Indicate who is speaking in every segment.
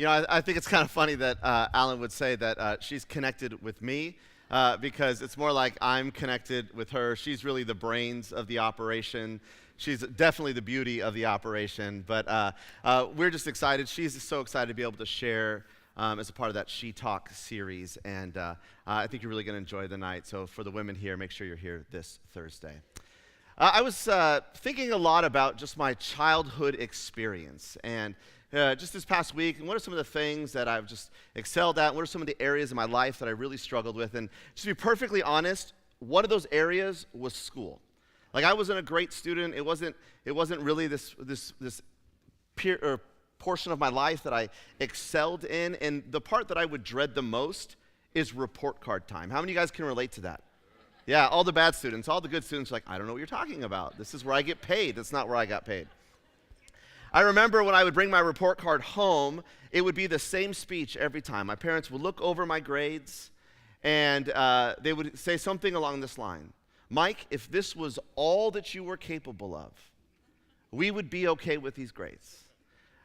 Speaker 1: I think it's kind of funny that Alan would say that she's connected with me because it's more like I'm connected with her. She's really the brains of the operation. She's definitely the beauty of the operation. But we're just excited. She's so excited to be able to share as a part of that She Talk series. And I think you're really going to enjoy the night. So for the women here, make sure you're here this Thursday. I was thinking a lot about just my childhood experience. And just this past week, and what are some of the things that I've just excelled at? What are some of the areas of my life that I really struggled with? And just to be perfectly honest, one of those areas was school. Like, I wasn't a great student. It wasn't really this portion of my life that I excelled in. And the part that I would dread the most is report card time. How many of you guys can relate to that? Yeah, all the bad students. All the good students are like, I don't know what you're talking about. This is where I get paid. That's not where I got paid. I remember when I would bring my report card home, it would be the same speech every time. My parents would look over my grades, and they would say something along this line: Mike, if this was all that you were capable of, we would be okay with these grades.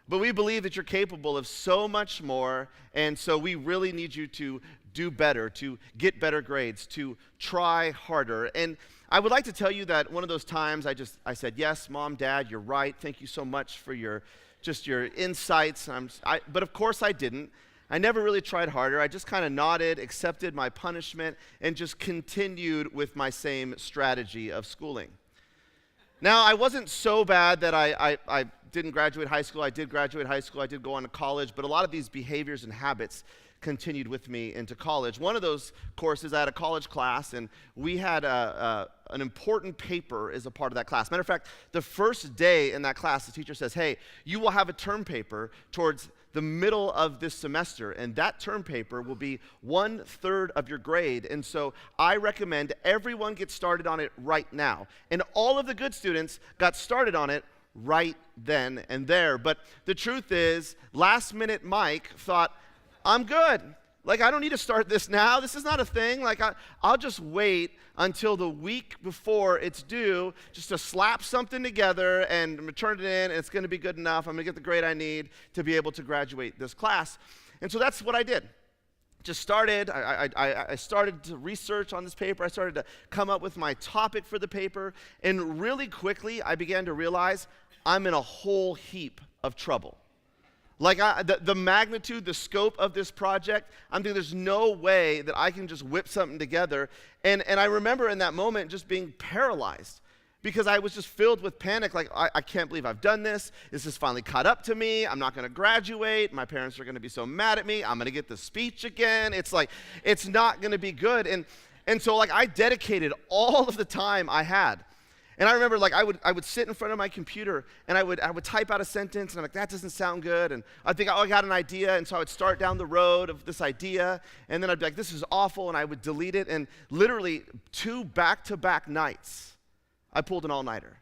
Speaker 1: But we believe that you're capable of so much more, and so we really need you to do better, to get better grades, to try harder. And I would like to tell you that one of those times I said, yes, Mom, Dad, you're right. Thank you so much for your insights. But of course I didn't. I never really tried harder. I just kind of nodded, accepted my punishment, and just continued with my same strategy of schooling. Now, I wasn't so bad that I didn't graduate high school. I did graduate high school. I did go on to college. But a lot of these behaviors and habits continued with me into college. One of those courses, I had a college class, and we had an important paper as a part of that class. Matter of fact, the first day in that class, the teacher says, hey, you will have a term paper towards the middle of this semester, and that term paper will be 1/3 of your grade. And so I recommend everyone get started on it right now. And all of the good students got started on it right then and there. But the truth is, last minute Mike thought, I'm good. Like, I don't need to start this now. This is not a thing. Like, I'll just wait until the week before it's due just to slap something together and turn it in, and it's going to be good enough. I'm going to get the grade I need to be able to graduate this class. And so that's what I did. Just started. I started to research on this paper. I started to come up with my topic for the paper. And really quickly, I began to realize I'm in a whole heap of trouble. Like, the magnitude, the scope of this project, I'm thinking there's no way that I can just whip something together. And I remember in that moment just being paralyzed because I was just filled with panic. Like, I can't believe I've done this. This has finally caught up to me. I'm not going to graduate. My parents are going to be so mad at me. I'm going to get the speech again. It's like, it's not going to be good. And so, like, I dedicated all of the time I had. And I remember, like, I would sit in front of my computer, and I would type out a sentence, and I'm like, that doesn't sound good. And I'd think, oh, I got an idea. And so I would start down the road of this idea, and then I'd be like, this is awful, and I would delete it. And literally 2 back-to-back nights, I pulled an all-nighter.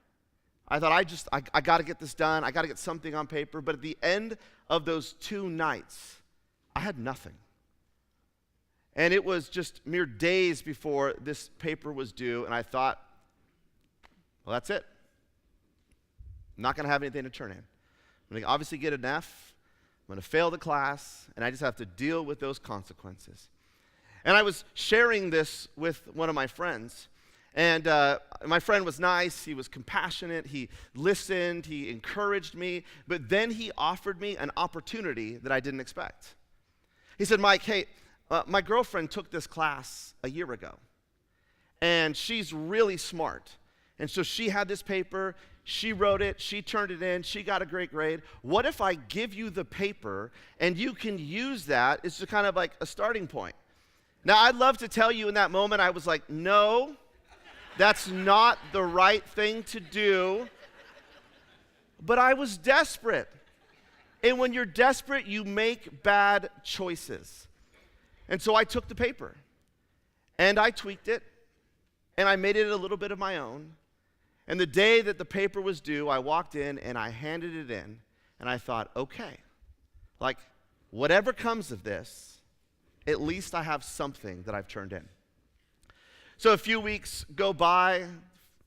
Speaker 1: I thought, I got to get this done. I got to get something on paper. But at the end of those 2 nights, I had nothing. And it was just mere days before this paper was due, and I thought, well, that's it. I'm not going to have anything to turn in. I'm going to obviously get an F. I'm going to fail the class, and I just have to deal with those consequences. And I was sharing this with one of my friends, and my friend was nice. He was compassionate. He listened. He encouraged me, but then he offered me an opportunity that I didn't expect. He said, Mike, hey, my girlfriend took this class a year ago, and she's really smart. And so she had this paper, she wrote it, she turned it in, she got a great grade. What if I give you the paper and you can use that as kind of like a starting point? Now, I'd love to tell you in that moment, I was like, no, that's not the right thing to do. But I was desperate. And when you're desperate, you make bad choices. And so I took the paper, and I tweaked it, and I made it a little bit of my own. And the day that the paper was due, I walked in and I handed it in, and I thought, okay, like, whatever comes of this, at least I have something that I've turned in. So a few weeks go by,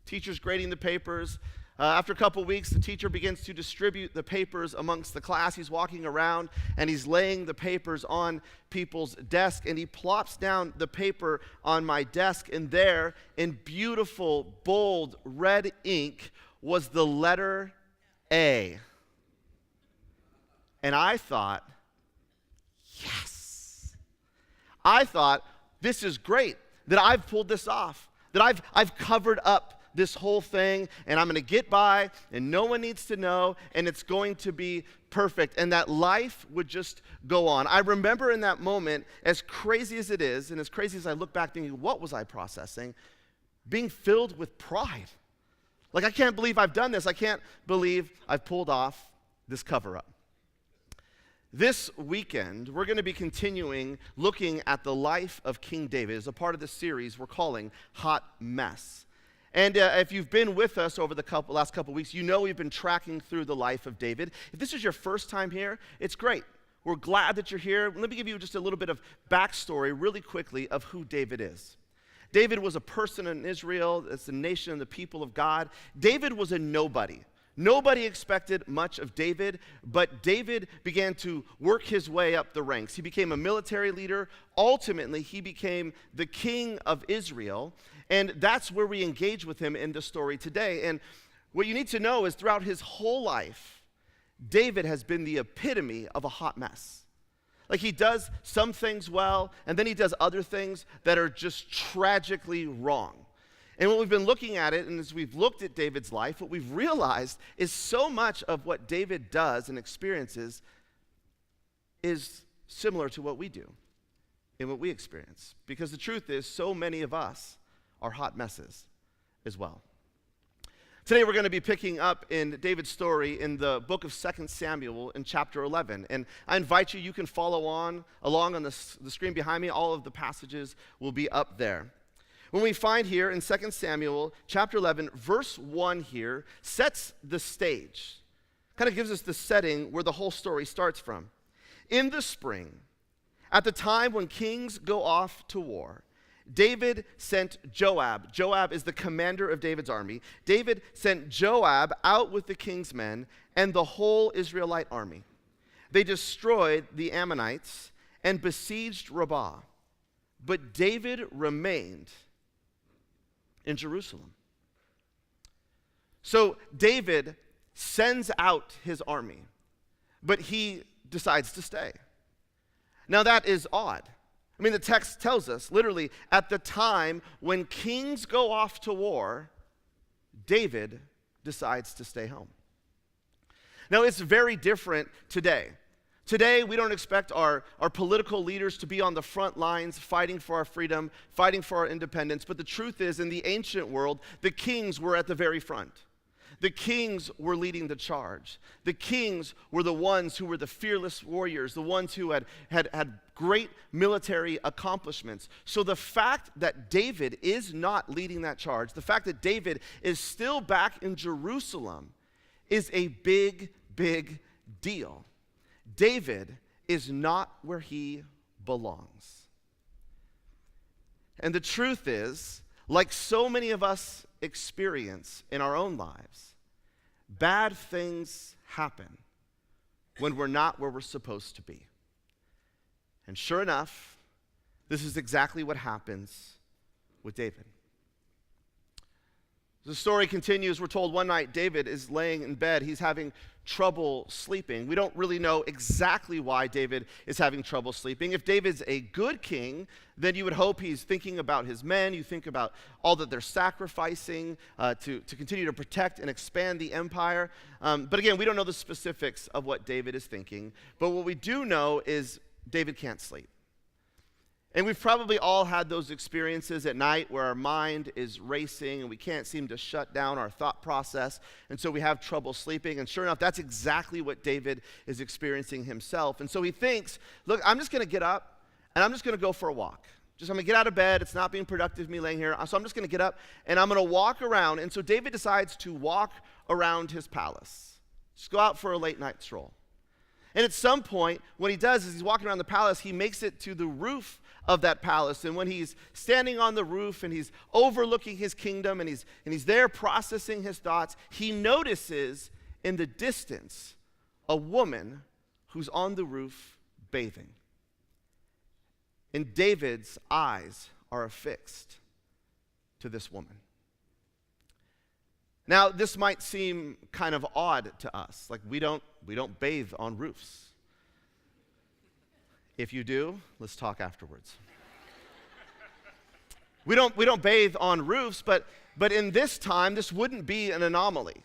Speaker 1: teachers grading the papers, After a couple weeks, the teacher begins to distribute the papers amongst the class. He's walking around and he's laying the papers on people's desk, and he plops down the paper on my desk, and there, in beautiful, bold, red ink, was the letter A. And I thought, yes. I thought, this is great, that I've pulled this off, that I've covered up this whole thing, and I'm going to get by, and no one needs to know, and it's going to be perfect, and that life would just go on. I remember in that moment, as crazy as it is, and as crazy as I look back thinking, what was I processing? Being filled with pride. Like, I can't believe I've done this. I can't believe I've pulled off this cover-up. This weekend, we're going to be continuing looking at the life of King David as a part of the series we're calling Hot Mess. And if you've been with us over the last couple weeks, you know we've been tracking through the life of David. If this is your first time here, it's great. We're glad that you're here. Let me give you just a little bit of backstory really quickly of who David is. David was a person in Israel. It's the nation and the people of God. David was a nobody. Nobody expected much of David, but David began to work his way up the ranks. He became a military leader. Ultimately, he became the king of Israel, and that's where we engage with him in the story today. And what you need to know is throughout his whole life, David has been the epitome of a hot mess. Like, he does some things well, and then he does other things that are just tragically wrong. And when we've been looking at it, and as we've looked at David's life, what we've realized is so much of what David does and experiences is similar to what we do and what we experience. Because the truth is, so many of us are hot messes as well. Today we're going to be picking up in David's story in the book of 2 Samuel in chapter 11. And I invite you, you can follow along on the screen behind me. All of the passages will be up there. When we find here in 2 Samuel chapter 11, verse 1 here sets the stage. Kind of gives us the setting where the whole story starts from. In the spring, at the time when kings go off to war, David sent Joab. Joab is the commander of David's army. David sent Joab out with the king's men and the whole Israelite army. They destroyed the Ammonites and besieged Rabbah. But David remained in Jerusalem. So David sends out his army, but he decides to stay. Now that is odd. I mean, the text tells us, literally, at the time when kings go off to war, David decides to stay home. Now, it's very different today. Today, we don't expect our political leaders to be on the front lines fighting for our freedom, fighting for our independence. But the truth is, in the ancient world, the kings were at the very front. The kings were leading the charge. The kings were the ones who were the fearless warriors, the ones who had great military accomplishments. So the fact that David is not leading that charge, the fact that David is still back in Jerusalem, is a big, big deal. David is not where he belongs. And the truth is, like so many of us experience in our own lives, bad things happen when we're not where we're supposed to be. And sure enough, this is exactly what happens with David. The story continues. We're told one night David is laying in bed. He's having trouble sleeping. We don't really know exactly why David is having trouble sleeping. If David's a good king, then you would hope he's thinking about his men. You think about all that they're sacrificing to continue to protect and expand the empire. But again, we don't know the specifics of what David is thinking. But what we do know is David can't sleep. And we've probably all had those experiences at night where our mind is racing and we can't seem to shut down our thought process, and so we have trouble sleeping. And sure enough, that's exactly what David is experiencing himself. And so he thinks, look, I'm just going to get up and I'm just going to go for a walk. I'm going to get out of bed. It's not being productive me laying here. So I'm just going to get up and I'm going to walk around. And so David decides to walk around his palace. Just go out for a late night stroll. And at some point, what he does is he's walking around the palace, he makes it to the roof of that palace. And when he's standing on the roof and he's overlooking his kingdom and he's there processing his thoughts, he notices in the distance a woman who's on the roof bathing. And David's eyes are affixed to this woman. Now, this might seem kind of odd to us. Like we don't bathe on roofs. If you do, let's talk afterwards. We don't bathe on roofs, but in this time, this wouldn't be an anomaly.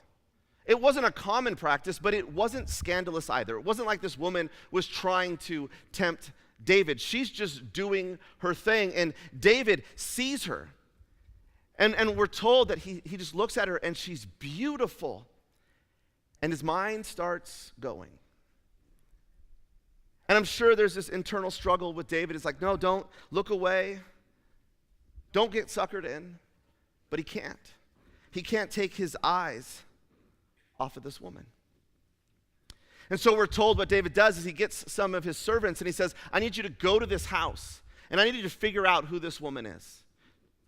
Speaker 1: It wasn't a common practice, but it wasn't scandalous either. It wasn't like this woman was trying to tempt David. She's just doing her thing, and David sees her. And we're told that he just looks at her, and she's beautiful. And his mind starts going. And I'm sure there's this internal struggle with David. It's like, no, don't look away. Don't get suckered in. But he can't. He can't take his eyes off of this woman. And so we're told what David does is he gets some of his servants and he says, I need you to go to this house and I need you to figure out who this woman is.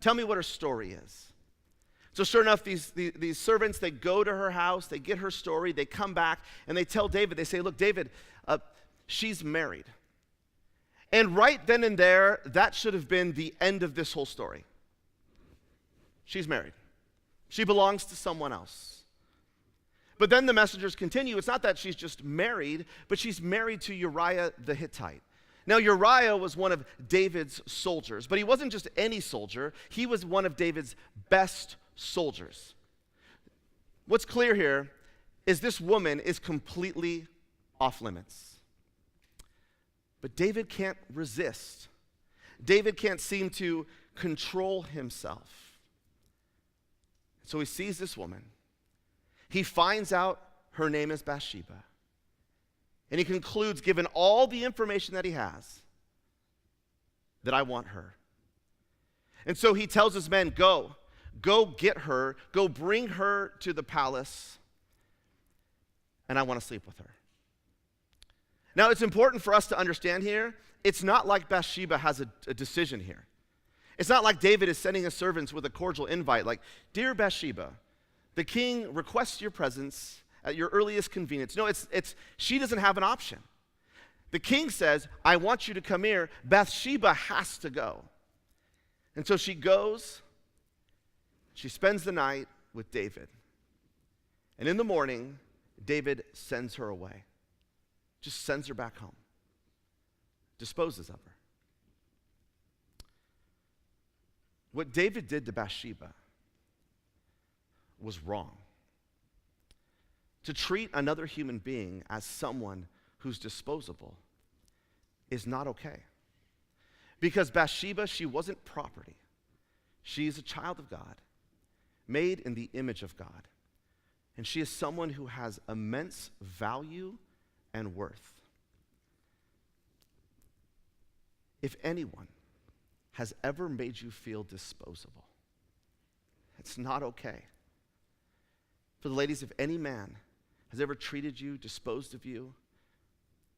Speaker 1: Tell me what her story is. So sure enough, these servants, they go to her house, they get her story, they come back and they tell David, they say, look, David, she's married. And right then and there, that should have been the end of this whole story. She's married. She belongs to someone else. But then the messengers continue. It's not that she's just married, but she's married to Uriah the Hittite. Now, Uriah was one of David's soldiers, but he wasn't just any soldier. He was one of David's best soldiers. What's clear here is this woman is completely off limits. But David can't resist. David can't seem to control himself. So he sees this woman. He finds out her name is Bathsheba. And he concludes, given all the information that he has, that I want her. And so he tells his men, go get her, go bring her to the palace, and I want to sleep with her. Now, it's important for us to understand here, it's not like Bathsheba has a decision here. It's not like David is sending his servants with a cordial invite, like, Dear Bathsheba, the king requests your presence at your earliest convenience. No, she doesn't have an option. The king says, I want you to come here. Bathsheba has to go. And so she goes, she spends the night with David. And in the morning, David sends her away. Just sends her back home. Disposes of her. What David did to Bathsheba was wrong. To treat another human being as someone who's disposable is not okay. Because Bathsheba, she wasn't property. She is a child of God, made in the image of God. And she is someone who has immense value and worth. If anyone has ever made you feel disposable, it's not okay. For the ladies, if any man has ever treated you, disposed of you,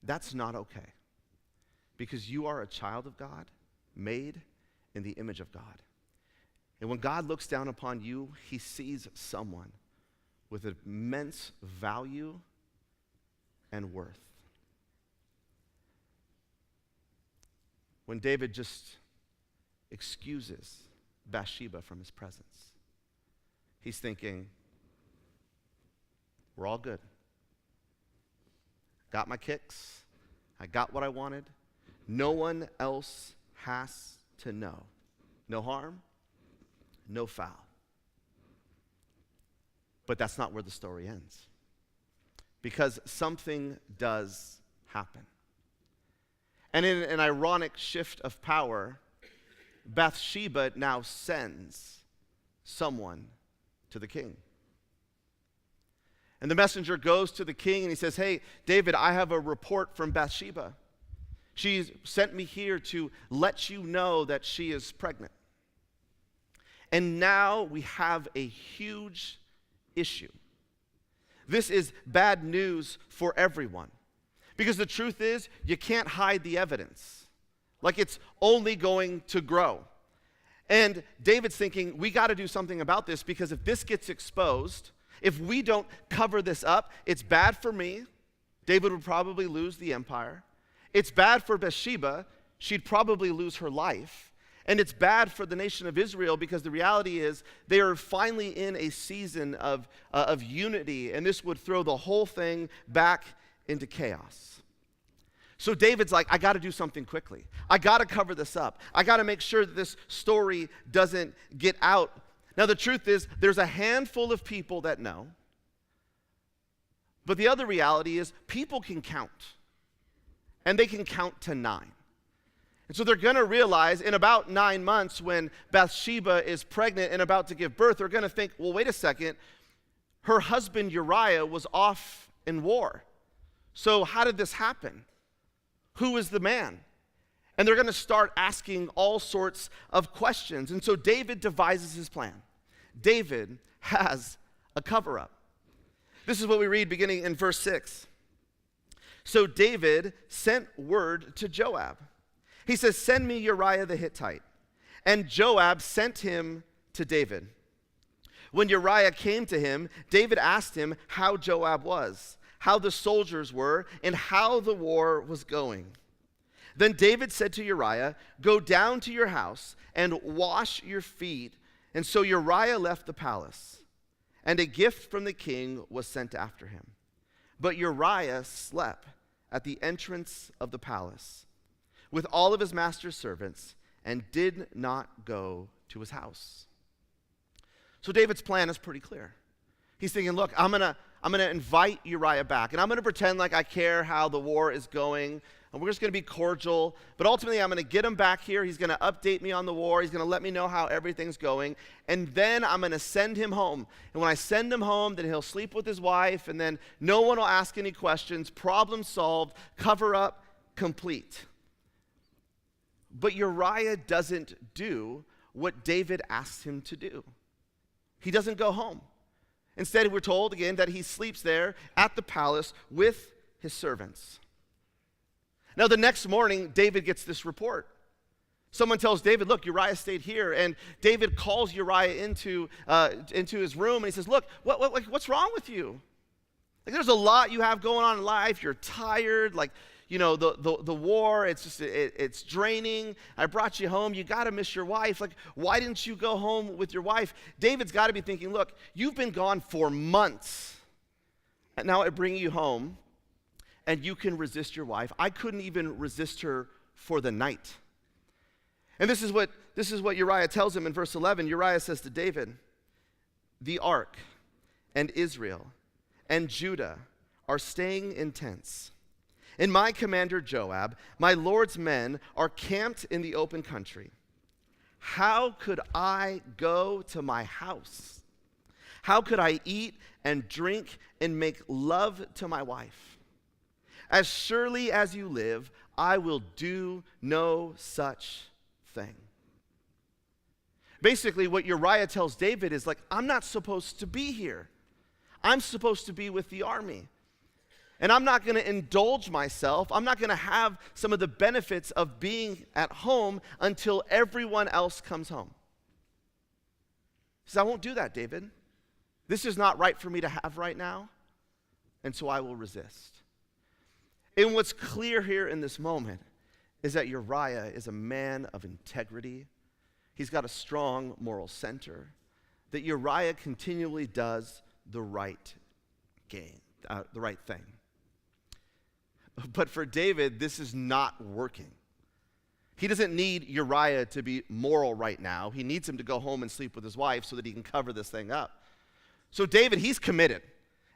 Speaker 1: that's not okay. Because you are a child of God, made in the image of God. And when God looks down upon you, he sees someone with immense value and worth. When David just excuses Bathsheba from his presence, he's thinking, we're all good. Got my kicks. I got what I wanted. No one else has to know. No harm, no foul. But that's not where the story ends. Because something does happen. And in an ironic shift of power, Bathsheba now sends someone to the king. And the messenger goes to the king and he says, hey, David, I have a report from Bathsheba. She's sent me here to let you know that she is pregnant. And now we have a huge issue. This is bad news for everyone. Because the truth is, you can't hide the evidence. Like it's only going to grow. And David's thinking, we got to do something about this, because if this gets exposed, if we don't cover this up, it's bad for me. David would probably lose the empire. It's bad for Bathsheba. She'd probably lose her life. And it's bad for the nation of Israel, because the reality is they are finally in a season of unity, and this would throw the whole thing back into chaos. So David's like, I got to do something quickly. I got to cover this up. I got to make sure that this story doesn't get out. Now the truth is, there's a handful of people that know, but the other reality is people can count, and they can count to 9. And so they're going to realize in about 9 months, when Bathsheba is pregnant and about to give birth, they're going to think, well, wait a second, her husband Uriah was off in war. So how did this happen? Who is the man? And they're going to start asking all sorts of questions. And so David devises his plan. David has a cover-up. This is what we read beginning in verse 6. So David sent word to Joab. He says, send me Uriah the Hittite. And Joab sent him to David. When Uriah came to him, David asked him how Joab was, how the soldiers were, and how the war was going. Then David said to Uriah, go down to your house and wash your feet. And so Uriah left the palace, and a gift from the king was sent after him. But Uriah slept at the entrance of the palace with all of his master's servants, and did not go to his house. So David's plan is pretty clear. He's thinking, look, I'm gonna invite Uriah back, and I'm gonna pretend like I care how the war is going, and we're just gonna be cordial, but ultimately I'm gonna get him back here. He's gonna update me on the war. He's gonna let me know how everything's going, and then I'm gonna send him home. And when I send him home, then he'll sleep with his wife, and then no one will ask any questions. Problem solved, cover up complete. But Uriah doesn't do what David asked him to do. He doesn't go home. Instead, we're told again that he sleeps there at the palace with his servants. Now, the next morning, David gets this report. Someone tells David, look, Uriah stayed here. And David calls Uriah into his room, and he says, look, what's wrong with you? Like, there's a lot you have going on in life. You're tired, like, you know, the war, it's draining. I brought you home. You got to miss your wife. Like, why didn't you go home with your wife? David's got to be thinking, look, you've been gone for months, and now I bring you home, and you can resist your wife. I couldn't even resist her for the night. And this is what Uriah tells him in verse 11. Uriah says to David, the ark and Israel and Judah are staying in tents. And my commander Joab, my Lord's men, are camped in the open country. How could I go to my house? How could I eat and drink and make love to my wife? As surely as you live, I will do no such thing. Basically, what Uriah tells David is like, I'm not supposed to be here. I'm supposed to be with the army. And I'm not going to indulge myself. I'm not going to have some of the benefits of being at home until everyone else comes home. He says, I won't do that, David. This is not right for me to have right now, and so I will resist. And what's clear here in this moment is that Uriah is a man of integrity. He's got a strong moral center. That Uriah continually does the right thing. But for David, this is not working. He doesn't need Uriah to be moral right now. He needs him to go home and sleep with his wife so that he can cover this thing up. So David, he's committed.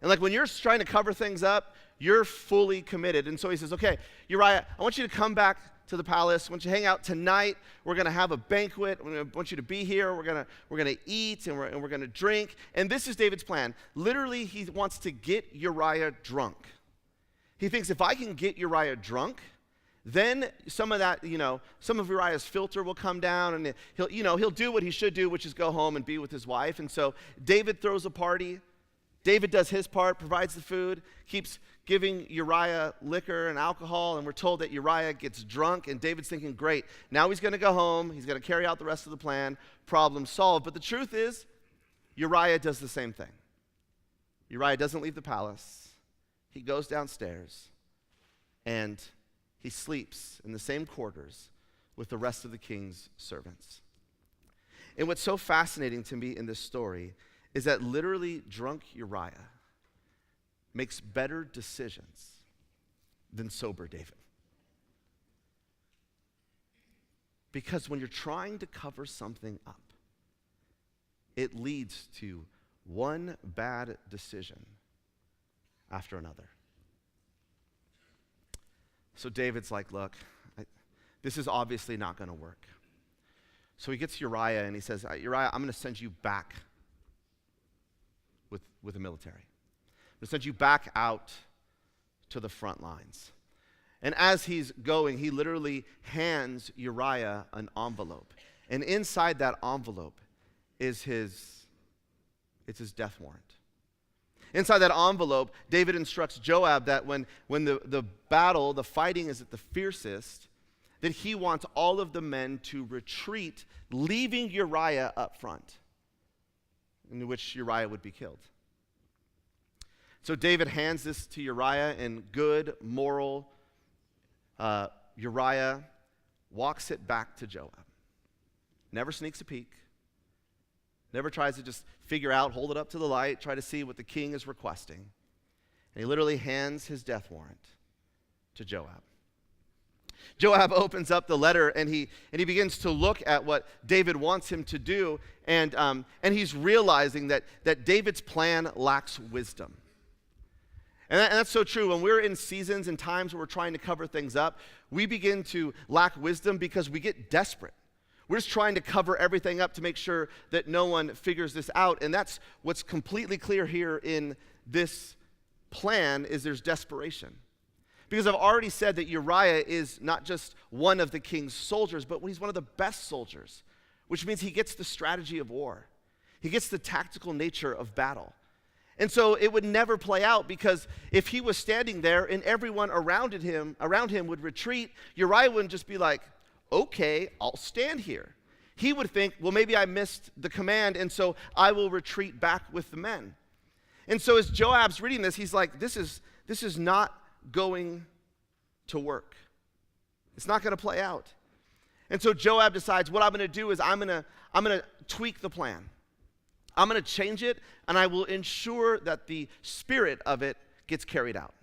Speaker 1: And like when you're trying to cover things up, you're fully committed. And so he says, okay, Uriah, I want you to come back to the palace. I want you to hang out tonight. We're going to have a banquet. I want you to be here. We're going to eat and we're going to drink. And this is David's plan. Literally, he wants to get Uriah drunk. He thinks if I can get Uriah drunk, then some of that, some of Uriah's filter will come down, and he'll do what he should do, which is go home and be with his wife. And so David throws a party. David does his part, provides the food, keeps giving Uriah liquor and alcohol, and we're told that Uriah gets drunk, and David's thinking, great, now he's going to go home, he's going to carry out the rest of the plan, problem solved. But the truth is, Uriah does the same thing. Uriah doesn't leave the palace. He goes downstairs, and he sleeps in the same quarters with the rest of the king's servants. And what's so fascinating to me in this story is that literally drunk Uriah makes better decisions than sober David. Because when you're trying to cover something up, it leads to one bad decision after another. So David's like, look, this is obviously not going to work. So he gets Uriah and he says, Uriah, I'm going to send you back with the military. I'm going to send you back out to the front lines. And as he's going, he literally hands Uriah an envelope. And inside that envelope is his death warrant. Inside that envelope, David instructs Joab that when the battle, the fighting is at the fiercest, that he wants all of the men to retreat, leaving Uriah up front, in which Uriah would be killed. So David hands this to Uriah, and good, moral Uriah walks it back to Joab. Never sneaks a peek. Never tries to just figure out, hold it up to the light, try to see what the king is requesting. And he literally hands his death warrant to Joab. Joab opens up the letter and he begins to look at what David wants him to do, and he's realizing that David's plan lacks wisdom. And that's so true. When we're in seasons and times where we're trying to cover things up, we begin to lack wisdom because we get desperate. We're just trying to cover everything up to make sure that no one figures this out. And that's what's completely clear here in this plan, is there's desperation. Because I've already said that Uriah is not just one of the king's soldiers, but he's one of the best soldiers, which means he gets the strategy of war. He gets the tactical nature of battle. And so it would never play out, because if he was standing there and everyone around him would retreat, Uriah wouldn't just be like, okay, I'll stand here. He would think, well, maybe I missed the command, and so I will retreat back with the men. And so as Joab's reading this, he's like, this is not going to work. It's not going to play out. And so Joab decides, what I'm going to do is I'm going to tweak the plan. I'm going to change it, and I will ensure that the spirit of it gets carried out,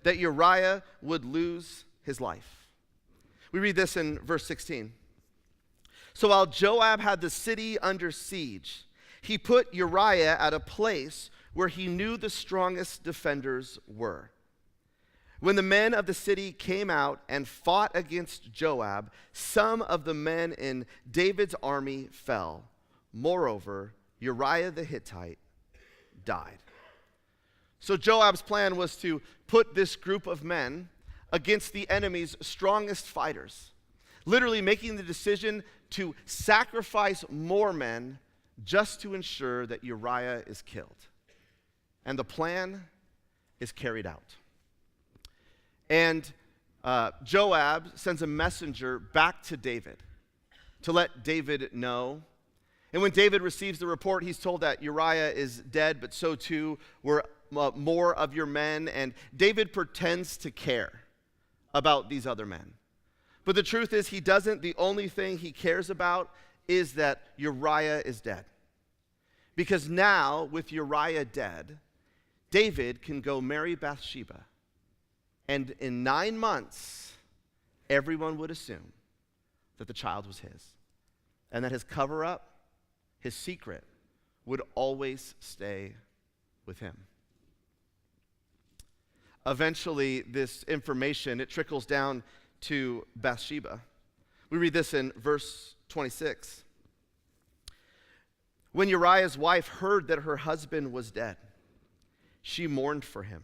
Speaker 1: that Uriah would lose his life. We read this in verse 16. So while Joab had the city under siege, he put Uriah at a place where he knew the strongest defenders were. When the men of the city came out and fought against Joab, some of the men in David's army fell. Moreover, Uriah the Hittite died. So Joab's plan was to put this group of men against the enemy's strongest fighters, literally making the decision to sacrifice more men just to ensure that Uriah is killed. And the plan is carried out. And Joab sends a messenger back to David to let David know. And when David receives the report, he's told that Uriah is dead, but so too were more of your men. And David pretends to care about these other men. But the truth is, he doesn't. The only thing he cares about is that Uriah is dead. Because now, with Uriah dead, David can go marry Bathsheba. And in 9 months, everyone would assume that the child was his, and that his cover-up, his secret, would always stay with him. Eventually, this information, it trickles down to Bathsheba. We read this in verse 26. When Uriah's wife heard that her husband was dead, she mourned for him.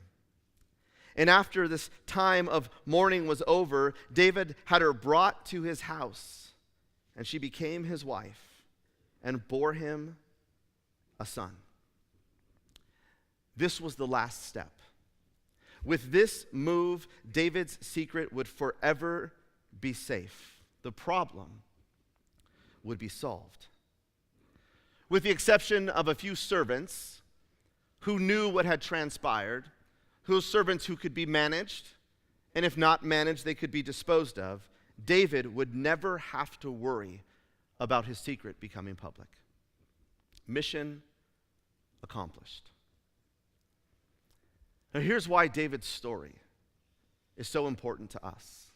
Speaker 1: And after this time of mourning was over, David had her brought to his house, and she became his wife and bore him a son. This was the last step. With this move, David's secret would forever be safe. The problem would be solved. With the exception of a few servants who knew what had transpired, whose servants who could be managed, and if not managed, they could be disposed of, David would never have to worry about his secret becoming public. Mission accomplished. Now here's why David's story is so important to us.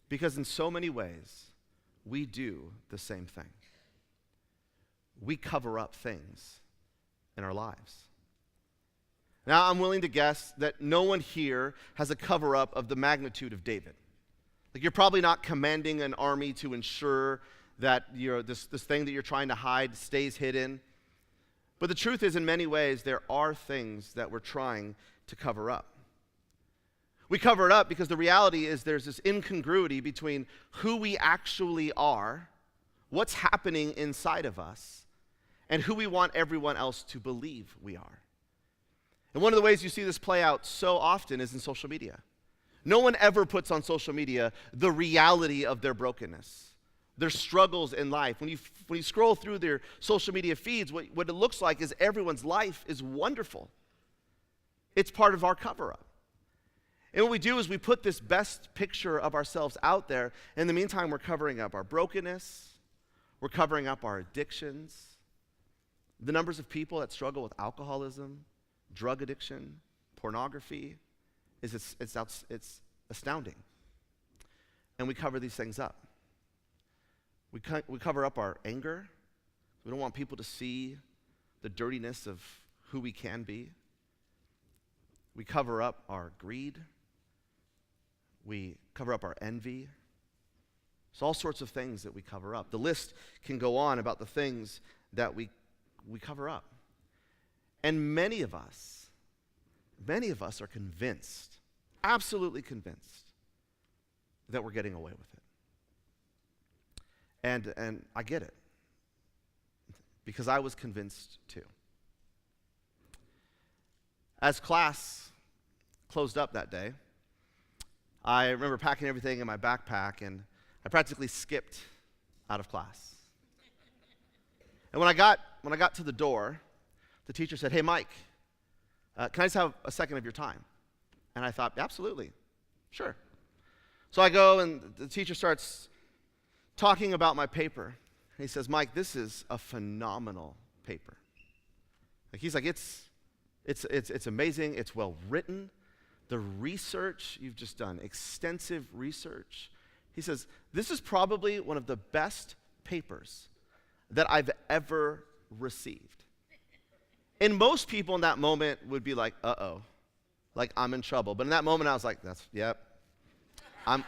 Speaker 1: Because in so many ways, we do the same thing. We cover up things in our lives. Now, I'm willing to guess that no one here has a cover-up of the magnitude of David. Like, you're probably not commanding an army to ensure that this thing that you're trying to hide stays hidden. But the truth is, in many ways, there are things that we're trying to cover up. We cover it up because the reality is there's this incongruity between who we actually are, what's happening inside of us, and who we want everyone else to believe we are. And one of the ways you see this play out so often is in social media. No one ever puts on social media the reality of their brokenness, their struggles in life. When you scroll through their social media feeds, what it looks like is everyone's life is wonderful. It's part of our cover-up. And what we do is we put this best picture of ourselves out there. In the meantime, we're covering up our brokenness. We're covering up our addictions. The numbers of people that struggle with alcoholism, drug addiction, pornography, it's astounding. And we cover these things up. We cover up our anger. We don't want people to see the dirtiness of who we can be. We cover up our greed. We cover up our envy. There's all sorts of things that we cover up. The list can go on about the things that we cover up. And many of us are convinced, absolutely convinced, that we're getting away with it. And I get it, because I was convinced too. As class closed up that day, I remember packing everything in my backpack, and I practically skipped out of class. And when I got to the door, the teacher said, "Hey, Mike, can I just have a second of your time?" And I thought, absolutely, sure. So I go, and the teacher starts talking about my paper. And he says, "Mike, this is a phenomenal paper." He's like, it's amazing. It's well written. The research, you've just done extensive research. He says, "This is probably one of the best papers that I've ever received." And most people in that moment would be like, uh-oh, like I'm in trouble. But in that moment, I was like, yep, I'm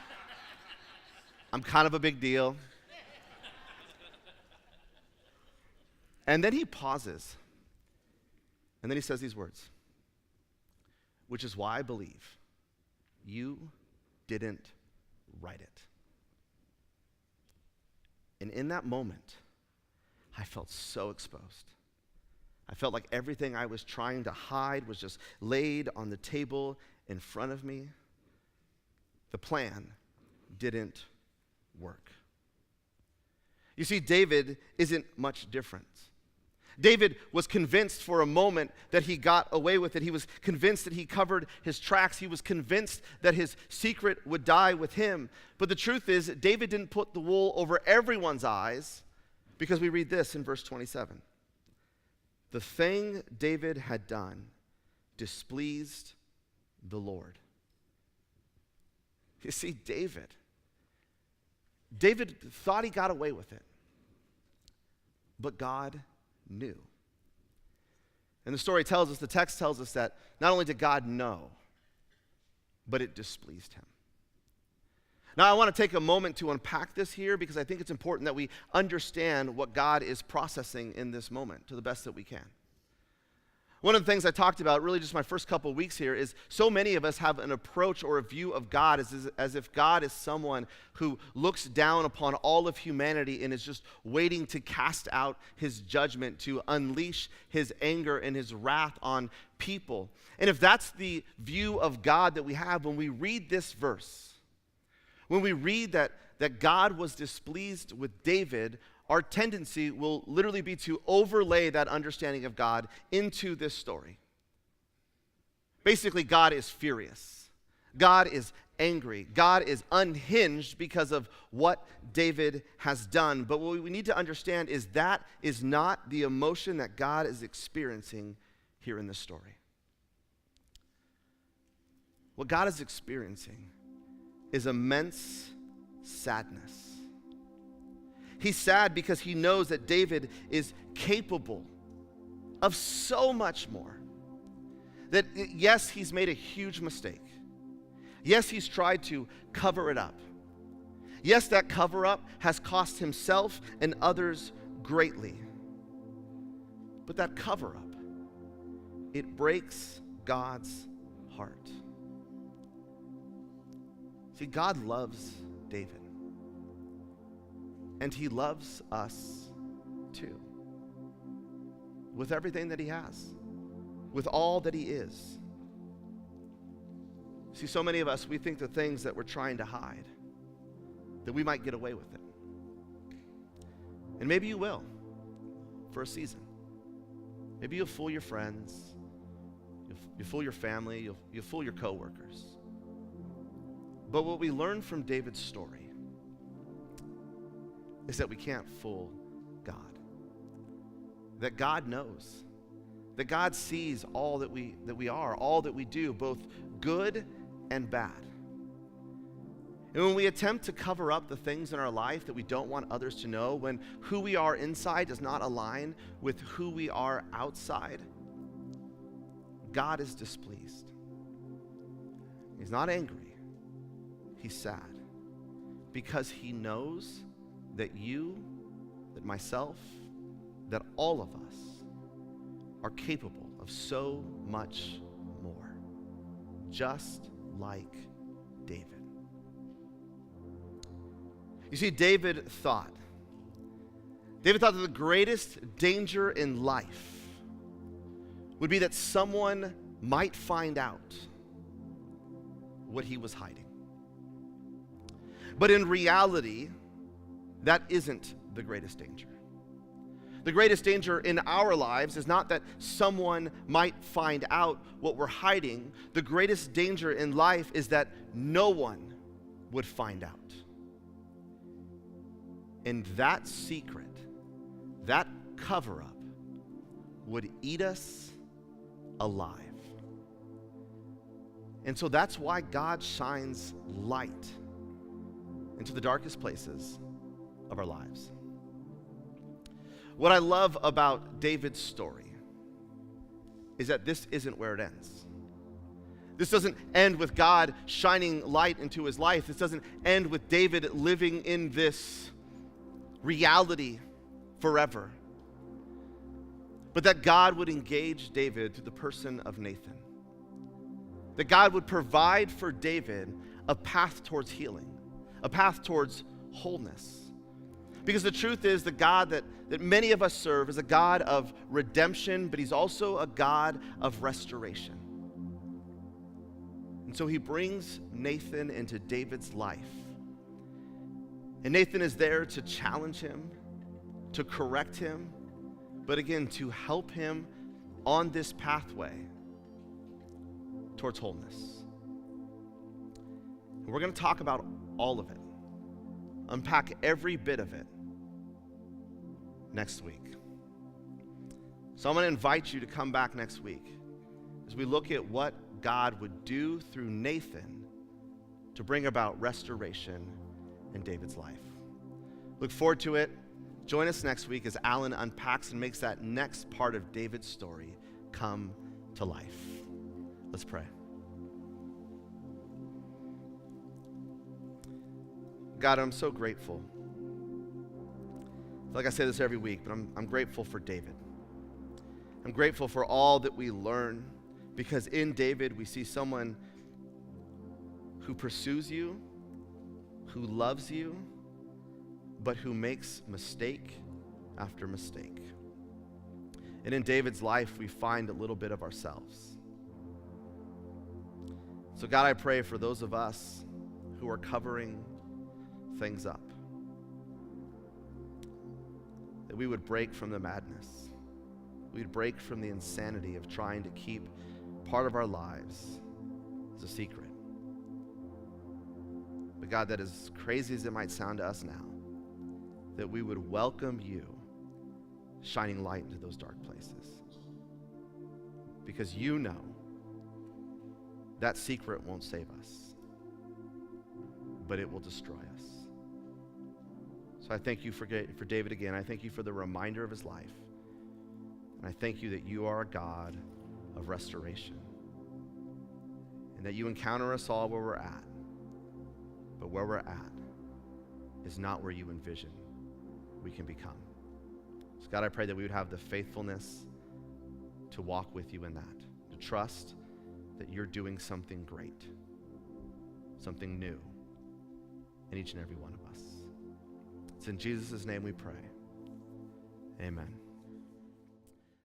Speaker 1: kind of a big deal. And then he pauses, and then he says these words, "Which is why I believe you didn't write it." And in that moment, I felt so exposed. I felt like everything I was trying to hide was just laid on the table in front of me. The plan didn't work. You see, David isn't much different. David was convinced for a moment that he got away with it. He was convinced that he covered his tracks. He was convinced that his secret would die with him. But the truth is, David didn't put the wool over everyone's eyes, because we read this in verse 27. The thing David had done displeased the Lord. You see, David thought he got away with it, but God knew. And the story tells us, the text tells us that not only did God know, but it displeased him. Now, I want to take a moment to unpack this here, because I think it's important that we understand what God is processing in this moment to the best that we can. One of the things I talked about really just my first couple of weeks here is so many of us have an approach or a view of God as if God is someone who looks down upon all of humanity and is just waiting to cast out his judgment, to unleash his anger and his wrath on people. And if that's the view of God that we have, when we read this verse, when we read that God was displeased with David, our tendency will literally be to overlay that understanding of God into this story. Basically, God is furious. God is angry. God is unhinged because of what David has done. But what we need to understand is that is not the emotion that God is experiencing here in this story. What God is experiencing is immense sadness. He's sad because he knows that David is capable of so much more. That yes, he's made a huge mistake. Yes, he's tried to cover it up. Yes, that cover up has cost himself and others greatly. But that cover up, it breaks God's heart. See, God loves David. And he loves us too. With everything that he has. With all that he is. See, so many of us, we think the things that we're trying to hide, that we might get away with it. And maybe you will, for a season. Maybe you'll fool your friends. You'll fool your family. You'll fool your coworkers. But what we learn from David's story is that we can't fool God. That God knows. That God sees all that we are, all that we do, both good and bad. And when we attempt to cover up the things in our life that we don't want others to know, when who we are inside does not align with who we are outside, God is displeased. He's not angry. He's sad. Because he knows that you, that myself, that all of us are capable of so much more, just like David. You see, David thought that the greatest danger in life would be that someone might find out what he was hiding. But in reality, that isn't the greatest danger. The greatest danger in our lives is not that someone might find out what we're hiding. The greatest danger in life is that no one would find out. And that secret, that cover-up, would eat us alive. And so that's why God shines light into the darkest places of our lives. What I love about David's story is that this isn't where it ends. This doesn't end with God shining light into his life. This doesn't end with David living in this reality forever. But that God would engage David through the person of Nathan. That God would provide for David a path towards healing, a path towards wholeness. Because the truth is, the God that many of us serve is a God of redemption, but he's also a God of restoration. And so he brings Nathan into David's life. And Nathan is there to challenge him, to correct him, but again, to help him on this pathway towards wholeness. And we're going to talk about all of it, unpack every bit of it next week. So I'm going to invite you to come back next week as we look at what God would do through Nathan to bring about restoration in David's life. Look forward to it. Join us next week as Alan unpacks and makes that next part of David's story come to life. Let's pray. God, I'm so grateful. I feel like I say this every week, but I'm grateful for David. I'm grateful for all that we learn, because in David we see someone who pursues you, who loves you, but who makes mistake after mistake. And in David's life, we find a little bit of ourselves. So God, I pray for those of us who are covering things up, that we would break from the madness. We'd break from the insanity of trying to keep part of our lives as a secret. But God, that as crazy as it might sound to us now, that we would welcome you shining light into those dark places. Because you know that secret won't save us, but it will destroy us. So I thank you for David again. I thank you for the reminder of his life. And I thank you that you are a God of restoration, and that you encounter us all where we're at. But where we're at is not where you envision we can become. So God, I pray that we would have the faithfulness to walk with you in that, to trust that you're doing something great, something new in each and every one of us. It's in Jesus' name we pray. Amen.